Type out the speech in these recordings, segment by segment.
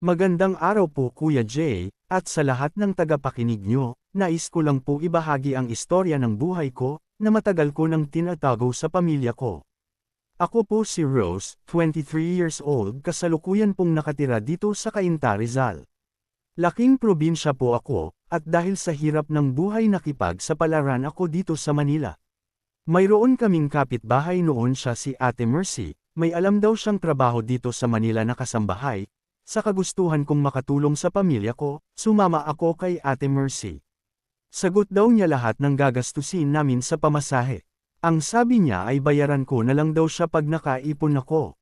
Magandang araw po Kuya Jay, at sa lahat ng tagapakinig nyo, nais ko lang po ibahagi ang istorya ng buhay ko, na matagal ko nang tinatago sa pamilya ko. Ako po si Rose, 23 years old, kasalukuyan pong nakatira dito sa Cainta, Rizal. Laking probinsya po ako, at dahil sa hirap ng buhay nakipagsapalaran ako dito sa Manila. Mayroon kaming kapitbahay noon, siya si Ate Mercy, may alam daw siyang trabaho dito sa Manila na kasambahay. Sa kagustuhan kong makatulong sa pamilya ko, sumama ako kay Ate Mercy. Sagot daw niya lahat ng gagastusin namin sa pamasahe. Ang sabi niya ay bayaran ko na lang daw siya pag nakaipon ako.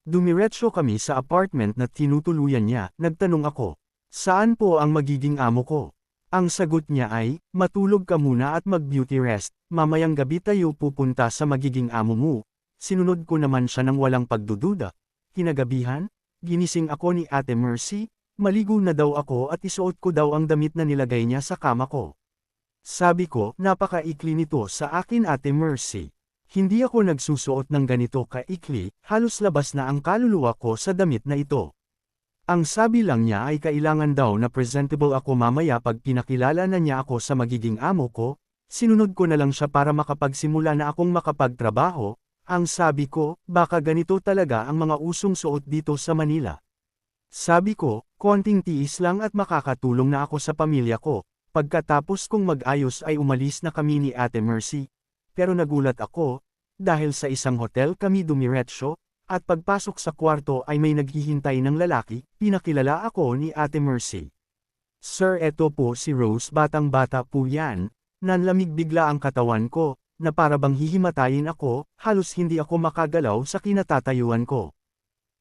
Dumiretso kami sa apartment na tinutuluyan niya, nagtanong ako, saan po ang magiging amo ko? Ang sagot niya ay, matulog ka muna at mag-beauty rest, mamayang gabi tayo pupunta sa magiging amo mo. Sinunod ko naman siya ng walang pagdududa. Kinagabihan, ginising ako ni Ate Mercy, maligo na daw ako at isuot ko daw ang damit na nilagay niya sa kama ko. Sabi ko, napakaikli nito sa akin Ate Mercy. Hindi ako nagsusuot ng ganito kaikli, halos labas na ang kaluluwa ko sa damit na ito. Ang sabi lang niya ay kailangan daw na presentable ako mamaya pag pinakilala na niya ako sa magiging amo ko, sinunod ko na lang siya para makapagsimula na akong makapagtrabaho. Ang sabi ko, baka ganito talaga ang mga usong suot dito sa Manila. Sabi ko, konting tiis lang at makakatulong na ako sa pamilya ko. Pagkatapos kong mag-ayos ay umalis na kami ni Ate Mercy. Pero nagulat ako, dahil sa isang hotel kami dumiretso, at pagpasok sa kwarto ay may naghihintay ng lalaki, pinakilala ako ni Ate Mercy. Sir, eto po si Rose, batang-bata po yan. Nanlamig bigla ang katawan ko, na para bang hihimatayin ako, halos hindi ako makagalaw sa kinatatayuan ko.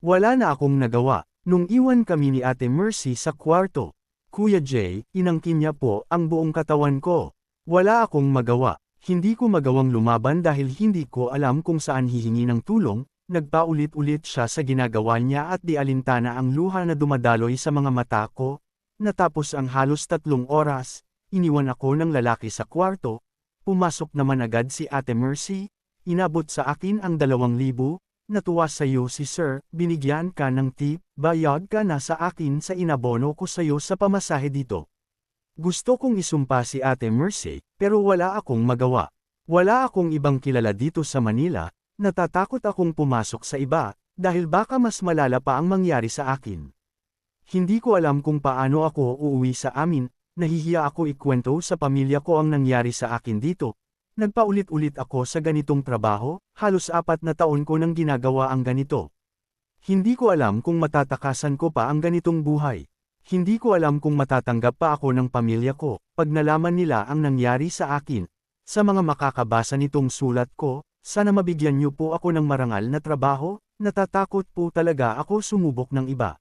Wala na akong nagawa, nung iwan kami ni Ate Mercy sa kwarto. Kuya Jay, inangkin niya po ang buong katawan ko. Wala akong magawa, hindi ko magawang lumaban dahil hindi ko alam kung saan hihingi ng tulong, nagpaulit-ulit siya sa ginagawa niya at di alintana ang luha na dumadaloy sa mga mata ko. Natapos ang halos 3 oras, iniwan ako ng lalaki sa kwarto. Pumasok naman agad si Ate Mercy, inabot sa akin ang 2,000, natuwa sa iyo si Sir, binigyan ka ng tip, bayad ka na sa akin sa inabono ko sa iyo sa pamasahe dito. Gusto kong isumpa si Ate Mercy, pero wala akong magawa. Wala akong ibang kilala dito sa Manila, natatakot akong pumasok sa iba, dahil baka mas malala pa ang mangyari sa akin. Hindi ko alam kung paano ako uuwi sa amin. Nahihiya ako ikwento sa pamilya ko ang nangyari sa akin dito. Nagpaulit-ulit ako sa ganitong trabaho, halos 4 na taon ko nang ginagawa ang ganito. Hindi ko alam kung matatakasan ko pa ang ganitong buhay. Hindi ko alam kung matatanggap pa ako ng pamilya ko, pag nalaman nila ang nangyari sa akin. Sa mga makakabasa nitong sulat ko, sana mabigyan niyo po ako ng marangal na trabaho, natatakot po talaga ako sumubok ng iba.